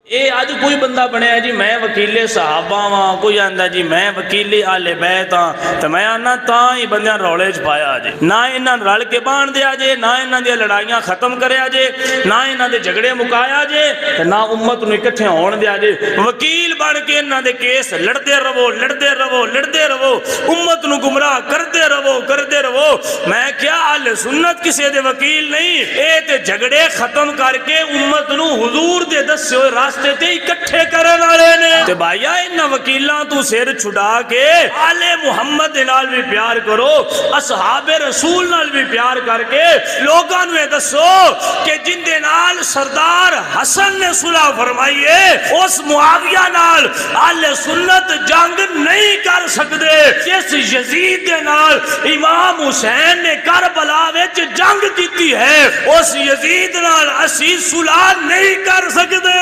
ये अज कोई बंदा बनया जी मैं वकीले सहाबा वां, कोई आंदा जी मैं वकीले आले बैत हाँ, तो मैं आना तां ही बंदियां रौले च पाया जे, ना इन्हां रल के बांध दिया जे, ना इन्हां दी लड़ाइयां खत्म करया जे, ना इन्हां दे झगड़े मुकाया जे, ना उम्मत नूं इकट्ठे होण दिया जे। वकील बन के इन्हां दे केस लड़दे रवो लड़दे रवो लड़दे रवो, उम्मत नूं गुमराह करदे रवो करदे रवो। मैं क्या अहले सुन्नत किसी दे वकील नहीं, ये ते झगड़े खत्म करके उम्मत नूं हुजूर दे दस्से होए रास्ते ते इकट्ठे करन वाले ने। ते भाईया इन्हां वकीलां तू सिर छुड़ा के आले मुहम्मद दे नाल भी प्यार करो, असहाबे रसूल नाल भी प्यार करके लोगां नूं ये दसो कि जिंदे नाल सरदार हसन ने सुलह फरमाई है उस मुआविया नाल आले सुन्नत जंग नहीं कर सकदे। जिस यजीद दे नाल इमाम हुसैन ने करबला विच जंग कीती है उस यजीद नाल असीं सुलह नहीं कर सकदे।